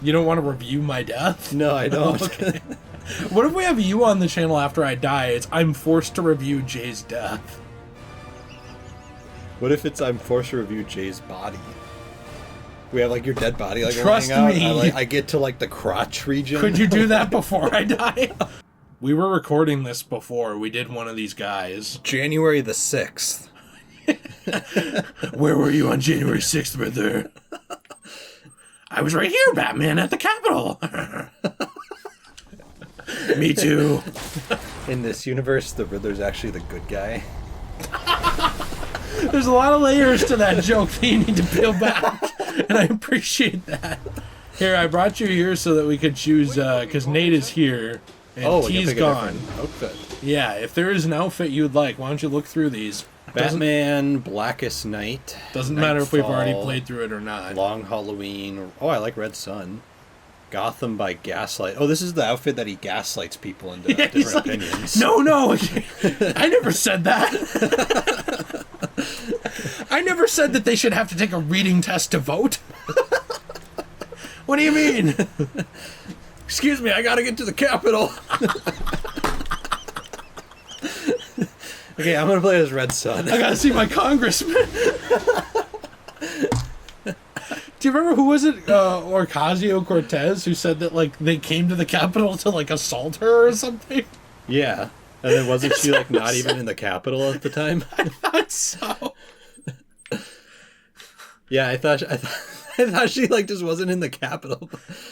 You don't want to review my death? No, I don't. Okay. What if we have you on the channel after I die? It's I'm forced to review Jay's death. What if it's I'm forced to review Jay's body? We have like your dead body, like Trust laying out. me. I get to like the crotch region. Could you do that before I die? We were recording this before. We did one of these guys. January the 6th. Where were you on January 6th, brother? I was right here, Batman, at the Capitol. Me too. In this universe, the Riddler's actually the good guy. There's a lot of layers to that joke that you need to peel back, and I appreciate that. Here, I brought you here so that we could choose, because Nate is here, and T's gone. Outfit. Yeah, if there is an outfit you'd like, why don't you look through these? Batman, Blackest Night. Doesn't matter if we've already played through it or not. Long Halloween. Oh, I like Red Sun. Gotham by Gaslight. Oh, this is the outfit that he gaslights people into different opinions. No, I never said that. I never said that they should have to take a reading test to vote. What do you mean? Excuse me, I gotta get to the Capitol. Okay, I'm gonna play as Red Sun. I gotta see my congressman. Do you remember who was it? Ocasio-Cortez, who said that like they came to the Capitol to like assault her or something? Yeah, and then wasn't she like not even in the Capitol at the time? I thought so. Yeah, I thought she like just wasn't in the Capitol.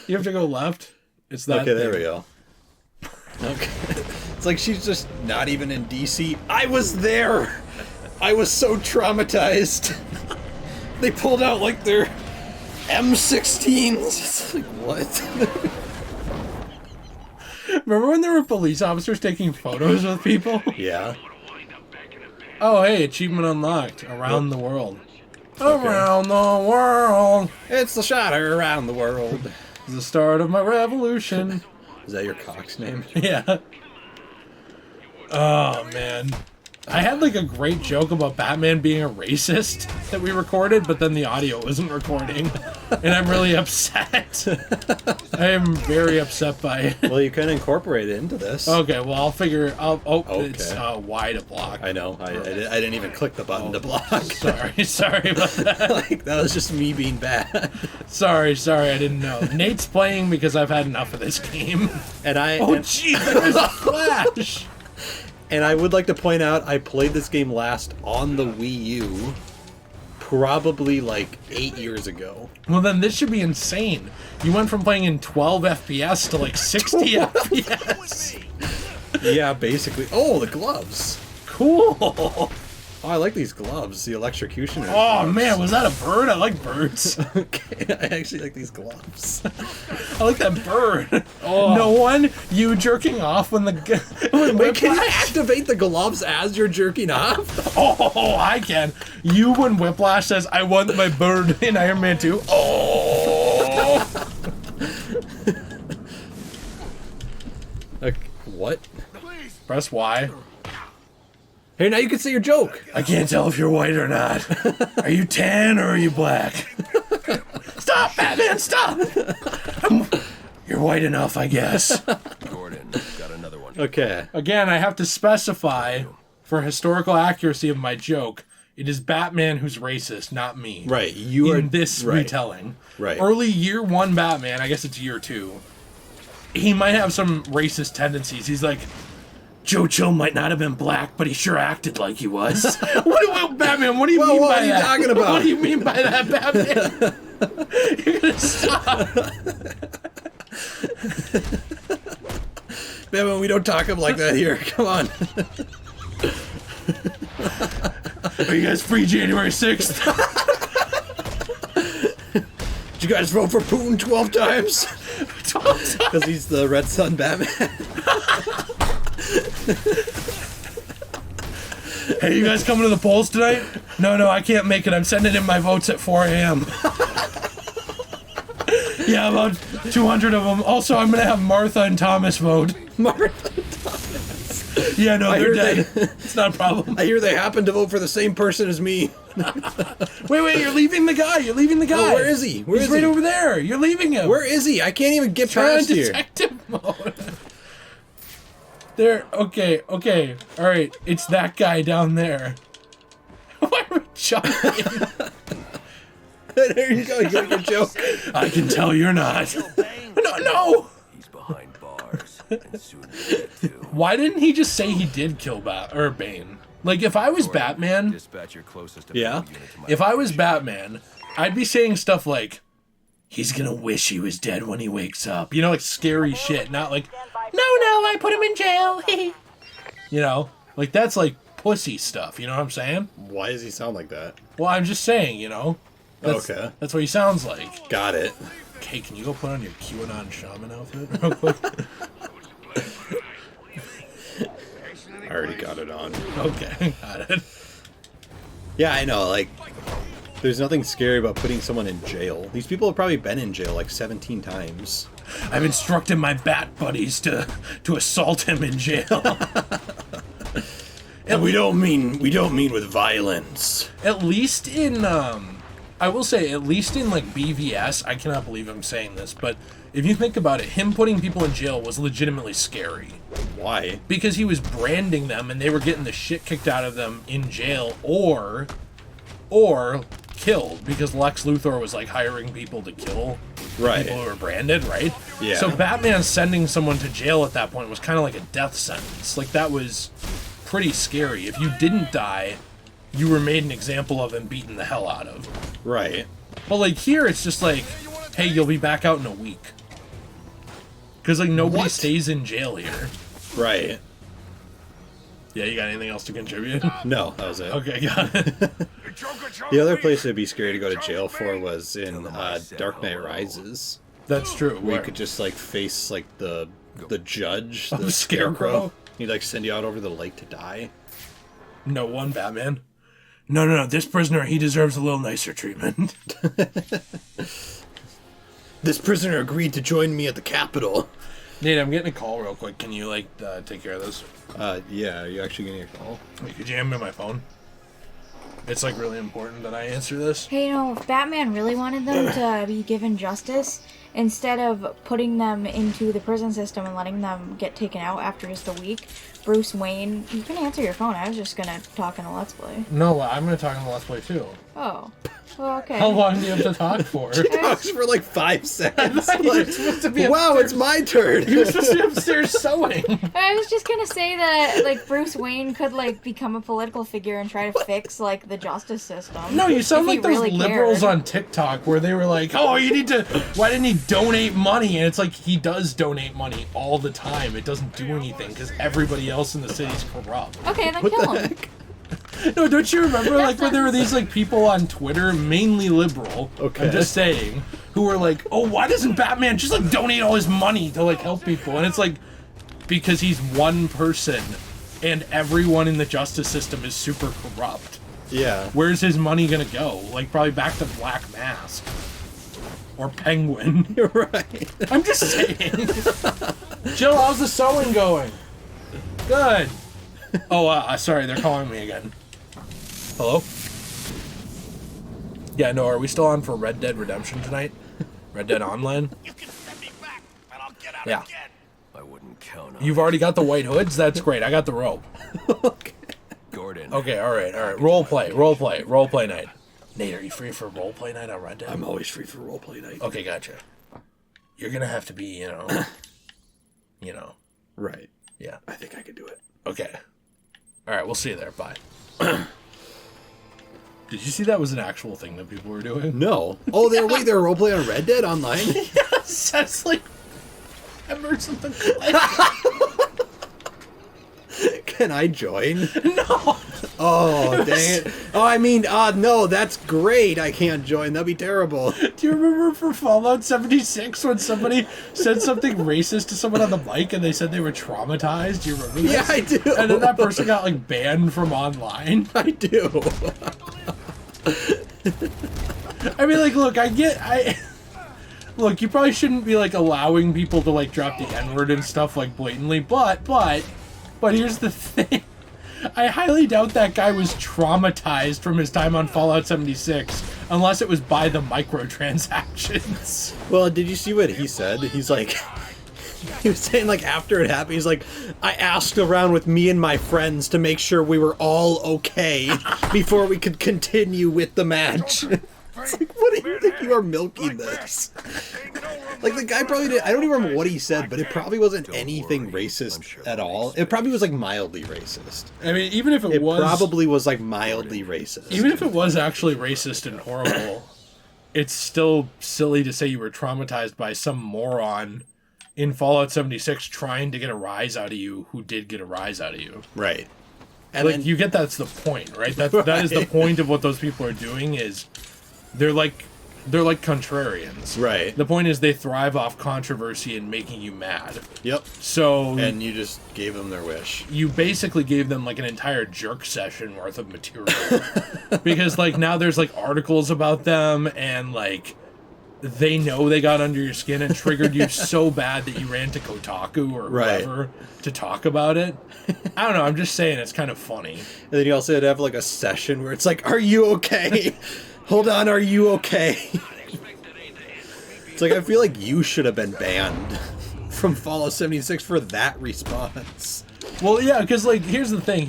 You have to go left. It's that. Okay, there we go. Okay. It's like she's just not even in DC. I was there! I was so traumatized. They pulled out like their M16s. It's like, what? Remember when there were police officers taking photos with people? Yeah. Oh, hey, achievement unlocked. Around the world. Okay. Around the world. It's the shatter around the world. It's the start of my revolution. Is that your cock's name? Yeah. Oh, man. I had like a great joke about Batman being a racist that we recorded, but then the audio wasn't recording. And I'm really upset. I am very upset by it. Well, you can incorporate it into this. Okay, well, I'll figure... Okay. It's Y to block. I know. I didn't even click the button to block. Sorry about that. Like, that was just me being bad. Sorry, I didn't know. Nate's playing because I've had enough of this game. And jeez, there's a flash! And I would like to point out, I played this game last on the Wii U, probably like 8 years ago. Well, then this should be insane. You went from playing in 12 FPS to like 60 FPS. Yeah, basically. Oh, the gloves. Cool. Oh, I like these gloves, the electrocution. Oh, man, was that a bird? I like birds. Okay, I actually like these gloves. I like that bird. Oh. No one, you jerking off when Wait, can you activate the gloves as you're jerking off? Oh, I can. You when Whiplash says, I want my bird in Iron Man 2. Oh. Okay, what? Press Y. Hey, now you can say your joke. I can't tell if you're white or not. Are you tan or are you black? Stop, Batman, stop! You're white enough, I guess. Gordon, got another one. Okay. Again, I have to specify, for historical accuracy of my joke, it is Batman who's racist, not me. Right, you are... In this retelling. Right. Early year 1 Batman, I guess it's year 2, he might have some racist tendencies. He's like... Joe Chill might not have been black, but he sure acted like he was. Batman, what do you mean by that? What are you talking about? What do you mean by that, Batman? You're gonna stop. Batman, we don't talk him like that here. Come on. Are you guys free January 6th? Did you guys vote for Putin 12 times? 12 times? Because he's the Red Sun Batman. Hey, you guys coming to the polls tonight? No, I can't make it. I'm sending in my votes at 4 a.m. Yeah, about 200 of them. Also, I'm going to have Martha and Thomas vote. Martha and Thomas. Yeah, no, I they're hear dead. It's not a problem. I hear they happen to vote for the same person as me. Wait, you're leaving the guy. You're leaving the guy. Oh, where is he? Where He's is right he? over there. You're leaving him. Where is he? I can't even get Turn on past here. detective mode. There. Okay. All right. It's that guy down there. Why are we jumping? There you go. You got your joke. I can tell you're not. No. He's behind bars, and soon we'll get to. Why didn't he just say he did kill Bane? Like, if I was Batman, Dispatch your closest Yeah. unit to my if I was Batman, I'd be saying stuff like, he's gonna wish he was dead when he wakes up. You know, like scary shit, not like, no, I put him in jail. You know, like that's like pussy stuff. You know what I'm saying? Why does he sound like that? Well, I'm just saying, you know. Okay. That's what he sounds like. Got it. Okay, can you go put on your QAnon shaman outfit real quick? I already got it on. Okay, got it. Yeah, I know. Like, there's nothing scary about putting someone in jail. These people have probably been in jail like 17 times. I've instructed my bat buddies to assault him in jail. And we don't mean with violence. At least in I will say, at least in like BVS, I cannot believe I'm saying this, but if you think about it, him putting people in jail was legitimately scary. Why? Because he was branding them and they were getting the shit kicked out of them in jail or killed, because Lex Luthor was like hiring people to kill Right. people who were branded, right? Yeah. So Batman sending someone to jail at that point was kind of like a death sentence. Like, that was pretty scary. If you didn't die, you were made an example of and beaten the hell out of. Right. But like here, it's just like, hey, you'll be back out in a week. Because like nobody What? stays in jail here. Right. Yeah, you got anything else to contribute? No, that was it. Okay, got it. The other place it'd be scary to go to jail for was in Dark Knight Rises, That's true. where you could just like face like the judge, the the Scarecrow? He'd like send you out over the lake to die. No one, Batman. No. This prisoner, he deserves a little nicer treatment. This prisoner agreed to join me at the Capitol. Nate, I'm getting a call real quick. Can you like take care of this? Yeah, are you actually getting a call? Wait, could you hand me my phone? It's like really important that I answer this. Hey, you know, if Batman really wanted them to be given justice, instead of putting them into the prison system and letting them get taken out after just a week, Bruce Wayne, you can answer your phone. I was just gonna talk in a Let's Play. No, I'm gonna talk on the Let's Play too. Oh. Well, okay. How long do you have to talk for? Talks for like 5 seconds. thought you were Like, supposed to be wow, upstairs. it's my turn. You're supposed to be upstairs sewing. I was just gonna say that, like, Bruce Wayne could, like, become a political figure and try to fix, like, the justice system. No, you sound if he like those really liberals cared. on TikTok where they were like, oh, you need to, why didn't he donate money? And it's like, he does donate money all the time. It doesn't do anything because everybody else in the city's corrupt. Okay, then What kill the him. heck? No, don't you remember like when there were these like people on Twitter, mainly liberal, Okay. I'm just saying, who were like, oh, why doesn't Batman just like donate all his money to like help people? And it's like, because he's one person and everyone in the justice system is super corrupt. Yeah. Where's his money gonna go? Like probably back to Black Mask. Or Penguin. You're right. I'm just saying. Jill, how's the sewing going? Good. Oh, sorry, they're calling me again. Hello? Yeah, no, are we still on for Red Dead Redemption tonight? Red Dead Online? You can send me back, and I'll get out Yeah. again. I wouldn't count on You've already got the white hoods? That's great. I got the rope. Okay. Gordon. Okay, alright. Role play night. Nate, are you free for role play night on Red Dead? I'm always free for roleplay night. Okay, gotcha. You're gonna have to be, you know. Right. Yeah. I think I could do it. Okay. Alright, we'll see you there. Bye. Did you see that was an actual thing that people were doing? No. Oh, they're roleplaying on Red Dead online? Yes, that's like Emerson the Clay. Can I join? No. Oh, dang it. Oh, I mean, no, that's great. I can't join. That'd be terrible. Do you remember for Fallout 76 when somebody said something racist to someone on the mic and they said they were traumatized? Do you remember this? Yeah, I do. And then that person got like banned from online. I do. I mean, like, look, look, you probably shouldn't be like allowing people to like drop the N-word and stuff like blatantly, but But here's the thing. I highly doubt that guy was traumatized from his time on Fallout 76, unless it was by the microtransactions. Well, did you see what he said? He's like, he was saying like after it happened, he's like, I asked around with me and my friends to make sure we were all okay before we could continue with the match. It's like, what do you think you are milking this? Like, the guy probably did, I don't even remember what he said, but it probably wasn't anything racist at all. It probably was like mildly racist. I mean, even if it was... probably was like mildly racist. Even if it was actually racist and horrible, it's still silly to say you were traumatized by some moron in Fallout 76 trying to get a rise out of you who did get a rise out of you. Right. And Like, then, you get that's the point, right? That is the point of what those people are doing is they're like contrarians. right. The point is they thrive off controversy and making you mad. Yep. So And you just gave them their wish. you basically gave them like an entire jerk session worth of material. Because like now there's like articles about them and like they know they got under your skin and triggered you so bad that you ran to Kotaku or Right. whoever to talk about it. I don't know, I'm just saying it's kind of funny. And then you also had to have like a session where it's like, are you okay? Hold on, are you okay? It's like, I feel like you should have been banned from Fallout 76 for that response. Well, yeah, because, like, here's the thing.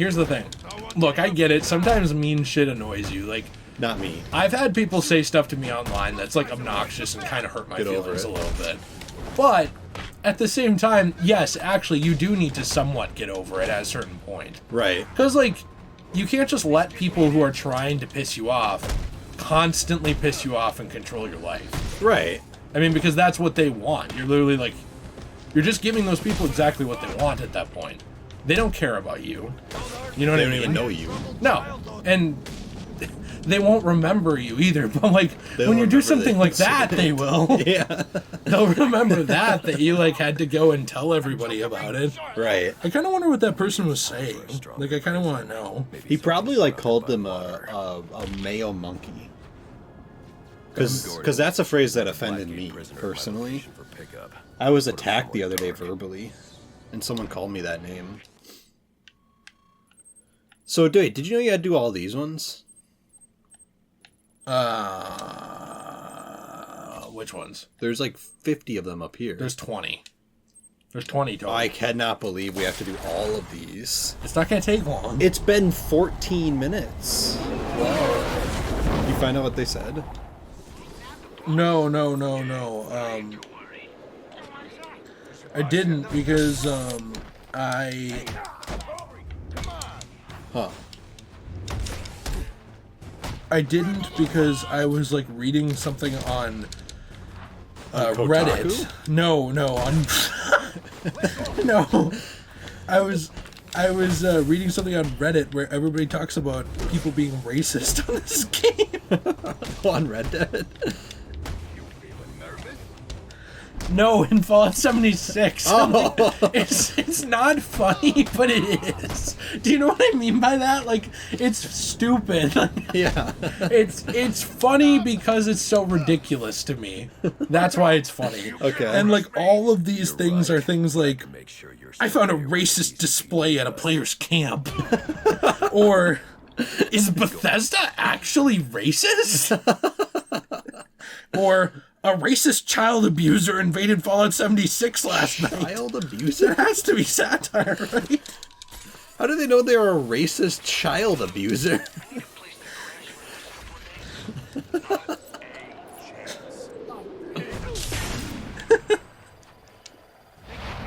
Look, I get it. Sometimes mean shit annoys you. Like, Not me. I've had people say stuff to me online that's, like, obnoxious and kind of hurt my Get over feelings it. a little bit. But, at the same time, yes, actually, you do need to somewhat get over it at a certain point. Right. Because, like, you can't just let people who are trying to piss you off constantly piss you off and control your life. Right. I mean, because that's what they want. You're literally, like, you're just giving those people exactly what they want at that point. They don't care about you. You know what They I don't mean? even know you. No. And they won't remember you either. But, like, They'll when you do remember something the like that, they incident. will. Yeah. They'll remember that you, like, had to go and tell everybody about it. Right. I kind of wonder what that person was saying. Like, I kind of want to know. He probably like called them a male monkey. Because that's a phrase that offended me personally. I was attacked the other day verbally, and someone called me that name. So, did you know you had to do all these ones? Which ones? There's like 50 of them up here. There's 20. There's 20 total. I cannot believe we have to do all of these. It's not going to take long. It's been 14 minutes. Did you find out what they said? No. I didn't because Huh. I didn't because I was like reading something on Kotaku? Reddit. No, on no. I was reading something on Reddit where everybody talks about people being racist on this game. On Red Dead? No, in Fallout 76. Oh. It's not funny, but it is. Do you know what I mean by that? Like, it's stupid. Yeah. It's funny because it's so ridiculous to me. That's why it's funny. Okay. And like all of these things are things like I found a racist display at a player's camp. Or is Bethesda actually racist? Or a racist child abuser invaded Fallout 76 last night. Child There abuser? has to be satire, right? How do they know they are a racist child abuser?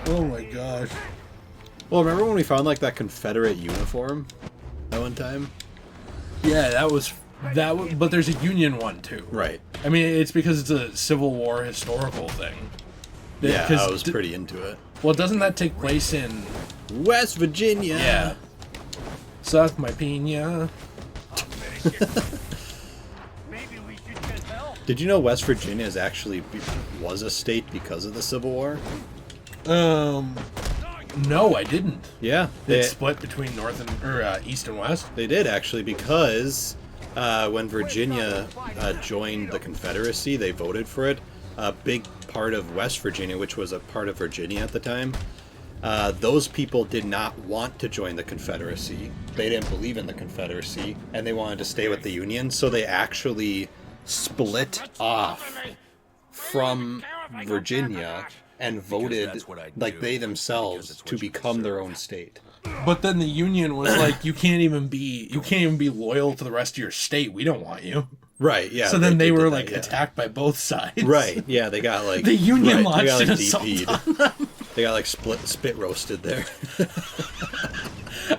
Oh my gosh. Well, remember when we found like that Confederate uniform that one time? Yeah, that was but there's a Union one too. Right. I mean, it's because it's a Civil War historical thing. Yeah, 'Cause I was pretty into it. Well, doesn't that take place in... West Virginia. Yeah. Suck my pina. Did you know West Virginia is actually was a state because of the Civil War? No, I didn't. Yeah, It split between North and East and West. they did actually because when Virginia joined the Confederacy, they voted for it. A big part of West Virginia, which was a part of Virginia at the time, those people did not want to join the Confederacy. They didn't believe in the Confederacy, and they wanted to stay with the Union, so they actually split off from Virginia and voted like they themselves to become their own state. But then the Union was like, you can't even be loyal to the rest of your state. We don't want you. Right, yeah. So then they were like attacked by both sides. Right, yeah, they got like... The Union launched got, an like, assault DP'd. on them. They got like spit roasted there.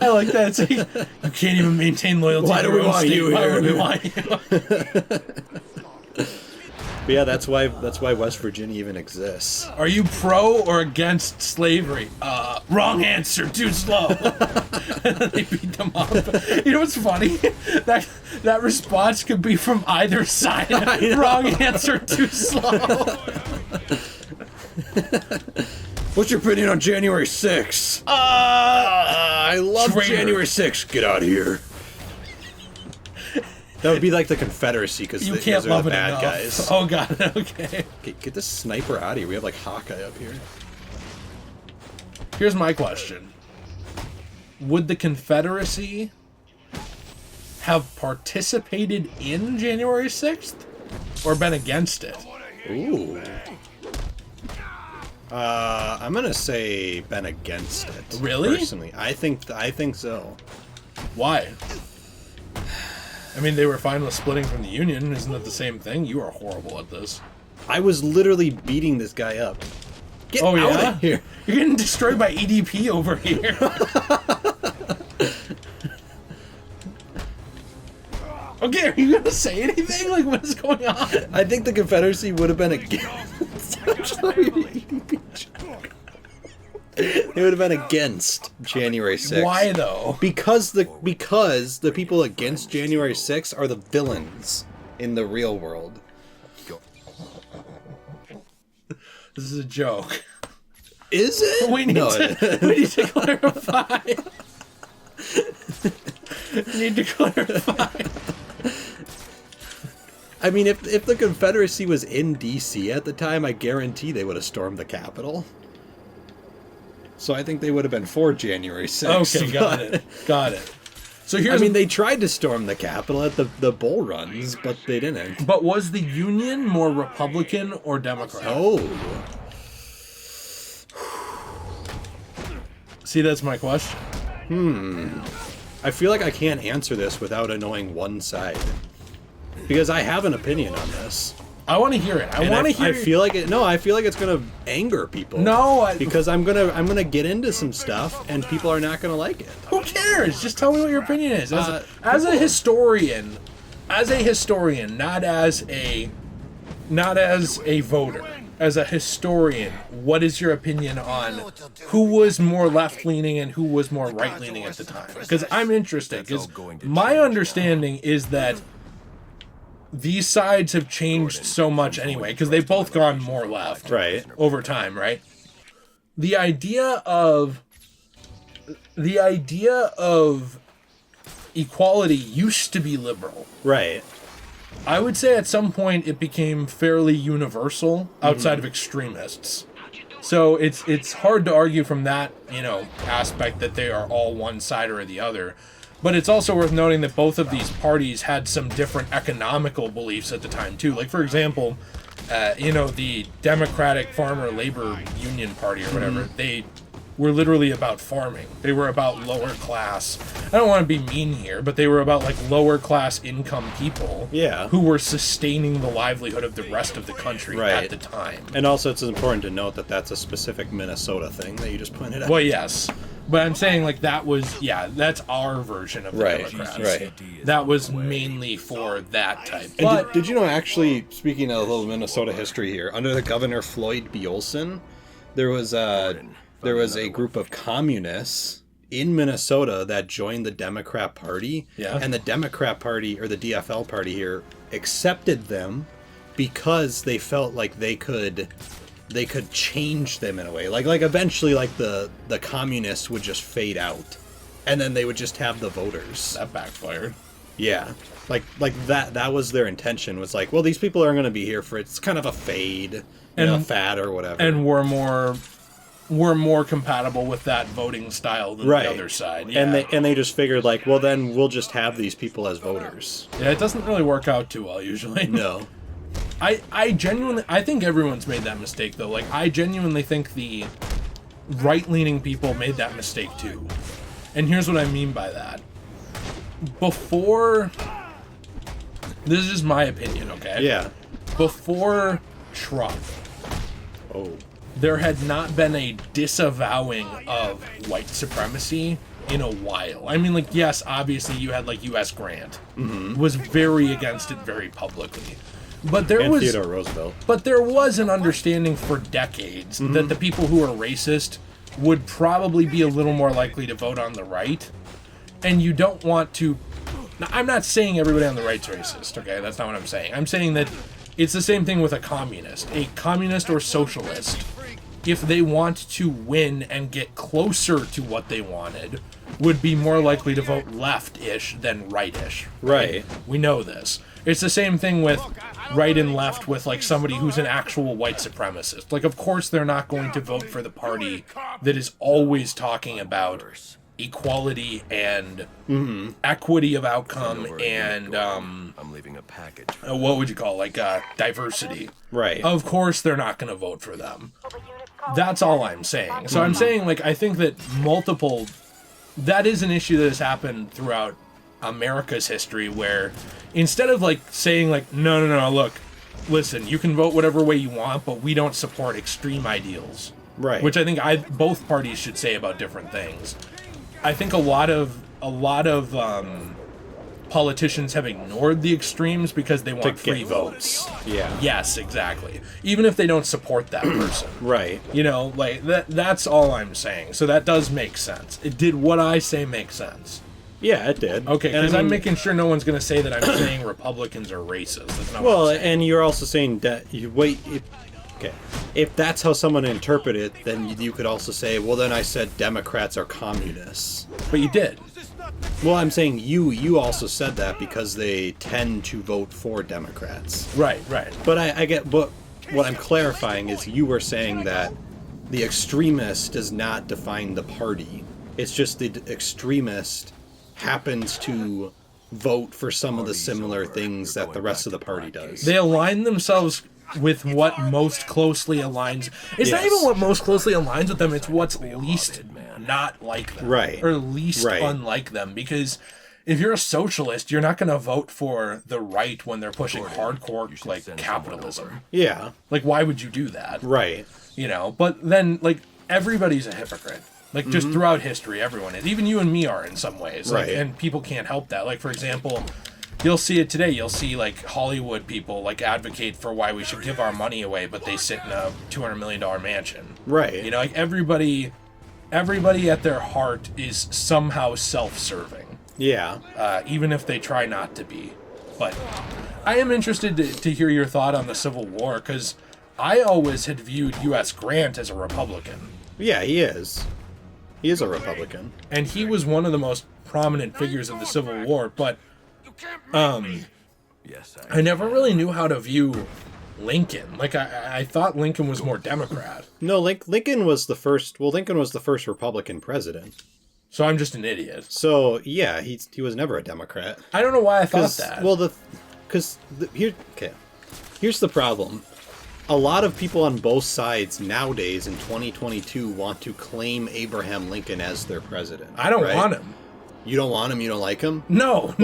I like that. It's like, you can't even maintain loyalty Why to do your we own want state. you Why here? would we want you? But yeah, that's why West Virginia even exists. Are you pro or against slavery? Wrong answer. Too slow. And then they beat them up. You know what's funny? That response could be from either side. Wrong answer. Too slow. What's your opinion on January 6th? I love Traitor. January 6th. Get out of here. That would be like the Confederacy, because You those can't are love the it bad enough. guys. Oh god. Okay. Get this sniper out of here. We have like Hawkeye up here. Here's my question. Would the Confederacy have participated in January 6th or been against it? Ooh. I'm gonna say been against it. Really? Personally, I think so. Why? I mean, they were fine with splitting from the Union. Isn't that the same thing? You are horrible at this. I was literally beating this guy up. Get Oh, out yeah? of here. You're getting destroyed by EDP over here. Okay, are you going to say anything? Like, what is going on? I think the Confederacy would have been against. They would have been against January 6th. Why, though? Because the people against January 6th are the villains in the real world. This is a joke. Is it? We need to clarify. We need to clarify. I mean, if the Confederacy was in D.C. at the time, I guarantee they would have stormed the Capitol. So I think they would have been for January 6th. Okay, got it. Got it. So here's I mean, they tried to storm the Capitol at the bull runs, but they didn't. But was the Union more Republican or Democrat? Oh. See, that's my question. I feel like I can't answer this without annoying one side. Because I have an opinion on this. I want to hear it. I And want to hear. I feel like it. No, I feel like it's gonna anger people. No, because I'm gonna get into some stuff, and people are not gonna like it. Who cares? Just tell me what your opinion is. As a historian, not as a voter, as a historian, what is your opinion on who was more left-leaning and who was more right-leaning at the time? Because I'm interested. Because my understanding is that these sides have changed so much anyway, because they've both gone more left over time, right? The idea of equality used to be liberal. Right. I would say at some point it became fairly universal outside of extremists. So it's hard to argue from that, aspect that they are all one side or the other. But it's also worth noting that both of these parties had some different economical beliefs at the time, too. Like, for example, the Democratic Farmer Labor Union Party or whatever, they were literally about farming. They were about lower class. I don't want to be mean here, but they were about, like, lower class income people who were sustaining the livelihood of the rest of the country at the time. And also, it's important to note that that's a specific Minnesota thing that you just pointed out. Well, yes. But I'm saying, like, that's our version of the Democrats. Right. That was mainly for that type. And But did you know, actually, speaking of a little Minnesota history here, under the Governor Floyd Bjornson, there was a group of communists in Minnesota that joined the Democrat Party. Yeah. And the Democrat Party, or the DFL Party here, accepted them because they felt like they could change them in a way. Like eventually, like the communists would just fade out, and then they would just have the voters. That backfired. Yeah, like that was their intention. Was like, well, these people are going to be here for it's kind of a fade, a fad or whatever. And were more were more compatible with that voting style than Right. the other side. Yeah. And they just figured like, well, then we'll just have these people as voters. Yeah, it doesn't really work out too well usually. No. I genuinely, I think everyone's made that mistake though. Like, I genuinely think the right-leaning people made that mistake too. And here's what I mean by that. Before, this is just my opinion, okay? Yeah. Before Trump, Oh. there had not been a disavowing of white supremacy in a while. I mean, like, yes, obviously you had, like, U.S. Grant was very against it very publicly. But there And was Theodore Roosevelt. But there was an understanding for decades that the people who are racist would probably be a little more likely to vote on the right. And you don't want to... Now, I'm not saying everybody on the right's racist, okay? That's not what I'm saying. I'm saying that it's the same thing with a communist. A communist or socialist, if they want to win and get closer to what they wanted, would be more likely to vote left-ish than right-ish. Right. We know this. It's the same thing with right and left with, like, somebody who's an actual white supremacist. Like, of course they're not going to vote for the party that is always talking about equality and equity of outcome and, I'm leaving a package. what would you call it? Like, diversity. Right. Of course they're not going to vote for them. That's all I'm saying. So I'm saying, like, I think that that is an issue that has happened throughout America's history where instead of, like, saying, like, no, look, listen, you can vote whatever way you want, but we don't support extreme ideals. Right. Which I think both parties should say about different things. I think a lot of politicians have ignored the extremes because they want free votes. Yeah. Yes, exactly. Even if they don't support that person. Right. You know, like, that's all I'm saying. So that does make sense. Did what I say make sense? Yeah, it did. Okay, And because I I'm mean- making sure no one's going to say that I'm saying Republicans are racist. That's not Well, what I'm saying. and you're also saying that if that's how someone interpret it, then you could also say, well, then I said Democrats are communists. But you did. Well, I'm saying you also said that because they tend to vote for Democrats. Right. But I get, but what I'm clarifying is you were saying that the extremist does not define the party. It's just the extremist happens to vote for some of the similar things that the rest of the party does. They align themselves with what most closely aligns. It's not Yes. even what most closely aligns with them. It's what's least not like them. Right. Or least Right. unlike them. Because if you're a socialist, you're not going to vote for the right when they're pushing hardcore, like, capitalism. Yeah, Like, why would you do that? right. You know, but then, like, everybody's a hypocrite. Like, just throughout history, everyone is. Even you and me are in some ways. Like, Right. and people can't help that. Like, for example, you'll see it today. You'll see, like, Hollywood people, like, advocate for why we should give our money away, but they sit in a $200 million mansion. Right. You know, like, everybody at their heart is somehow self-serving. Yeah. Even if they try not to be. But I am interested to hear your thought on the Civil War, because I always had viewed U.S. Grant as a Republican. Yeah, he is. He is a Republican. And he was one of the most prominent figures of the Civil War, but Yes, I never really knew how to view Lincoln. Like, I thought Lincoln was more Democrat. No, Lincoln was the first. Well, Lincoln was the first Republican president. So I'm just an idiot. So yeah, he was never a Democrat. I don't know why I thought that. Well, here's the problem. A lot of people on both sides nowadays in 2022 want to claim Abraham Lincoln as their president. I don't right? want him. You don't want him? You don't like him? No.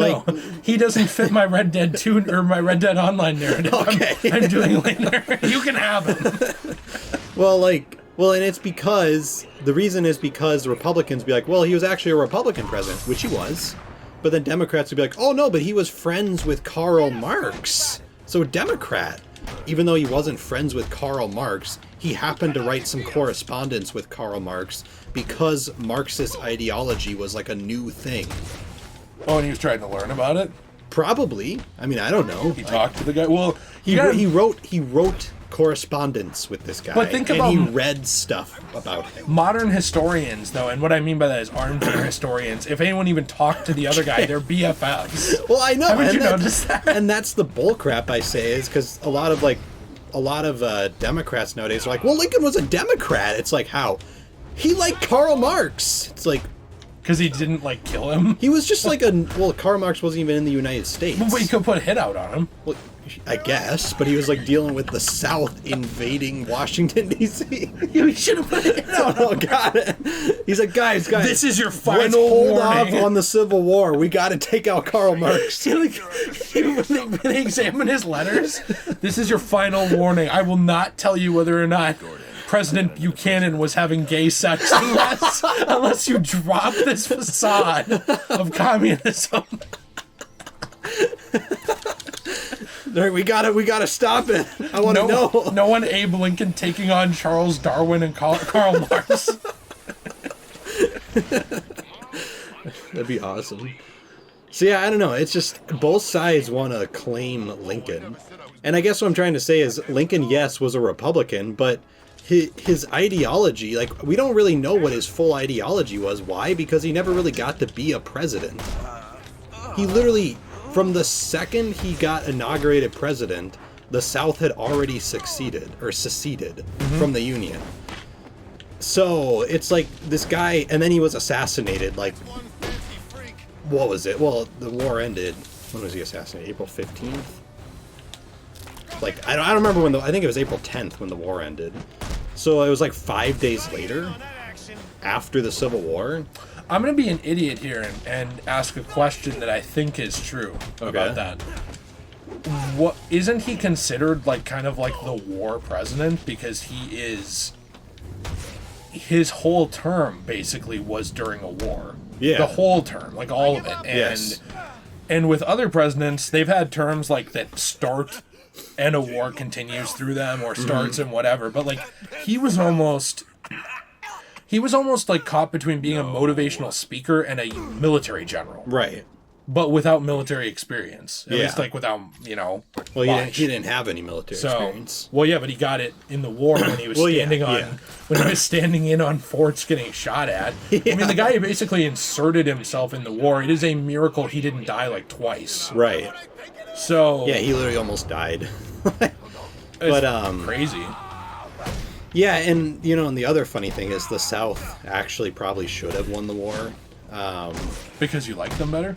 He doesn't fit my Red Dead 2 or my Red Dead Online narrative. Okay. I'm doing later. You can have him. Well, and it's because the reason is because Republicans be like, well, he was actually a Republican president, which he was. But then Democrats would be like, oh no, but he was friends with Karl Marx. So Democrat, even though he wasn't friends with Karl Marx, he happened to write some correspondence with Karl Marx because Marxist ideology was like a new thing. Oh, and he was trying to learn about it? Probably. I mean, I don't know. He talked to the guy. Well, He wrote correspondence with this guy. But think and about- he read stuff about him. modern historians, though, and what I mean by that is armchair historians, if anyone even talked to the other guy, they're BFFs. Well, I know. Haven't and you that- noticed that? And that's the bullcrap I say, is because a lot of a lot of Democrats nowadays are like, well, Lincoln was a Democrat. It's like, how? He liked Karl Marx. It's like, Because he didn't, like, kill him? he was just like Karl Marx wasn't even in the United States. But you could put a hit out on him. Well, I guess, but he was like dealing with the South invading Washington, D.C. You should have put a hit out on him. Oh, got it. He's like, guys, This is your let's final hold warning. off on the Civil War. We got to take out Karl Marx. Like, when they examine his letters, this is your final warning. I will not tell you whether or not President Buchanan was having gay sex unless you drop this facade of communism. We gotta stop it. I want to know. No one Abe Lincoln taking on Charles Darwin and Karl Marx. That'd be awesome. So yeah, I don't know. It's just both sides want to claim Lincoln. And I guess what I'm trying to say is Lincoln, yes, was a Republican, but his ideology, like, we don't really know what his full ideology was. Why? Because he never really got to be a president. He literally, from the second he got inaugurated president, the South had already seceded from the Union. So it's like this guy, and then he was assassinated, like, what was it? Well, the war ended, when was he assassinated? April 15th? Like, I don't remember when I think it was April 10th when the war ended. So it was like 5 days later, after the Civil War. I'm going to be an idiot here and ask a question that I think is true about that. What isn't he considered like kind of like the war president because he is his whole term basically was during a war. Yeah. The whole term, like all of it. And Yes. and with other presidents, they've had terms like that start and a war continues through them or starts and whatever, but like he was almost like caught between being a motivational speaker and a military general. Right. But without military experience. At Yeah. least like without, Well, much. he didn't have any military experience. Well, yeah, but he got it in the war when he was Well, yeah, standing on yeah. when he was standing in on forts getting shot at. I mean, the guy basically inserted himself in the war. It is a miracle he didn't die like twice. Right. So Yeah, he literally almost died. it's but crazy. yeah, and and the other funny thing is the South actually probably should have won the war. Because you like them better?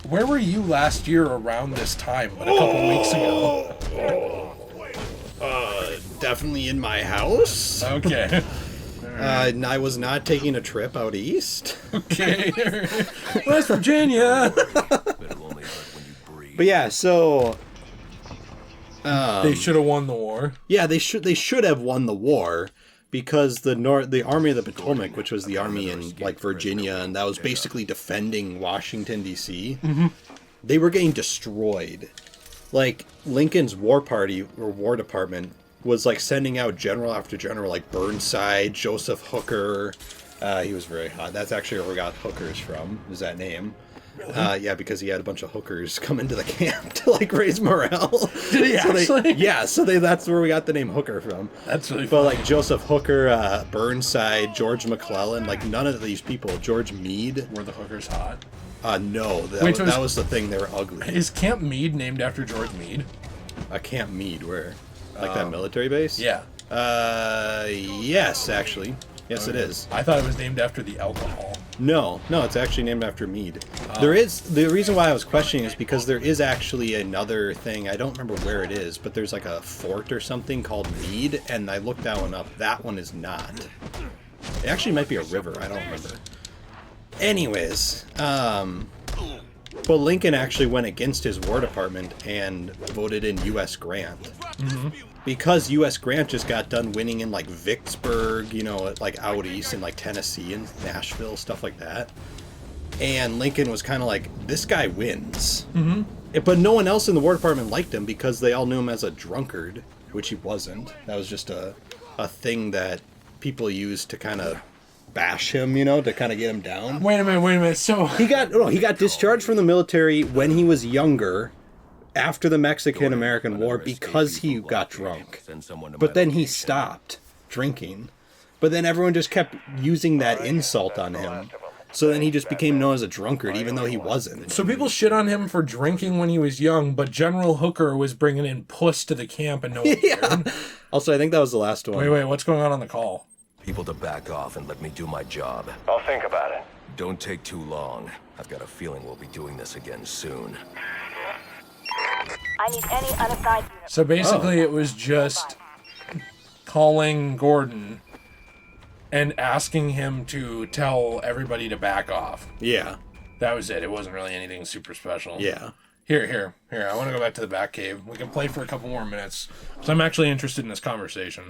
Where were you last year around this time, but a couple weeks ago? Definitely in my house. Okay. And I was not taking a trip out east. Okay. West Virginia. It'll only hurt when you breathe. But yeah, so They should have won the war. yeah, they should have won the war because the Army of the Potomac, which was the army in like Virginia, and that was basically defending Washington D.C. They were getting destroyed. Like Lincoln's war party or War Department was like sending out general after general, like Burnside, Joseph Hooker. He was very hot. That's actually where we got hookers from. Is that name? Yeah, because he had a bunch of hookers come into the camp to like raise morale. Did he actually? That's where we got the name Hooker from. That's really But funny. like Joseph Hooker, Burnside, George McClellan, like none of these people. George Meade. Were the hookers hot? No, Wait, that was the thing. They were ugly. Is Camp Meade named after George Meade? Camp Meade, where? Like that military base? Yeah. Yes, actually. Yes, it is. I thought it was named after the alcohol. No, it's actually named after Meade. There is, the reason why I was questioning is because there is actually another thing, I don't remember where it is, but there's like a fort or something called Meade, and I looked that one up. That one is not. It actually might be a river, I don't remember. Anyways, but Lincoln actually went against his War Department and voted in U.S. Grant. Because U.S. Grant just got done winning in like Vicksburg, like out east in like Tennessee and Nashville, stuff like that. And Lincoln was kind of like, this guy wins. But no one else in the War Department liked him because they all knew him as a drunkard, which he wasn't. That was just a thing that people used to kind of bash him, to kind of get him down. Wait a minute. So He got discharged from the military when he was younger, after the Mexican-American War, because he got drunk. But then he stopped drinking. But then everyone just kept using that insult on him. So then he just became known as a drunkard, even though he wasn't. So people shit on him for drinking when he was young, but General Hooker was bringing in puss to the camp and no one cared. Also, I think that was the last one. Wait, what's going on the call? People to back off and let me do my job. I'll think about it. Don't take too long. I've got a feeling we'll be doing this again soon. I need any unassigned unit. So basically it was just calling Gordon and asking him to tell everybody to back off. Yeah. That was it. It wasn't really anything super special. Yeah. Here. I want to go back to the Batcave. We can play for a couple more minutes. So I'm actually interested in this conversation.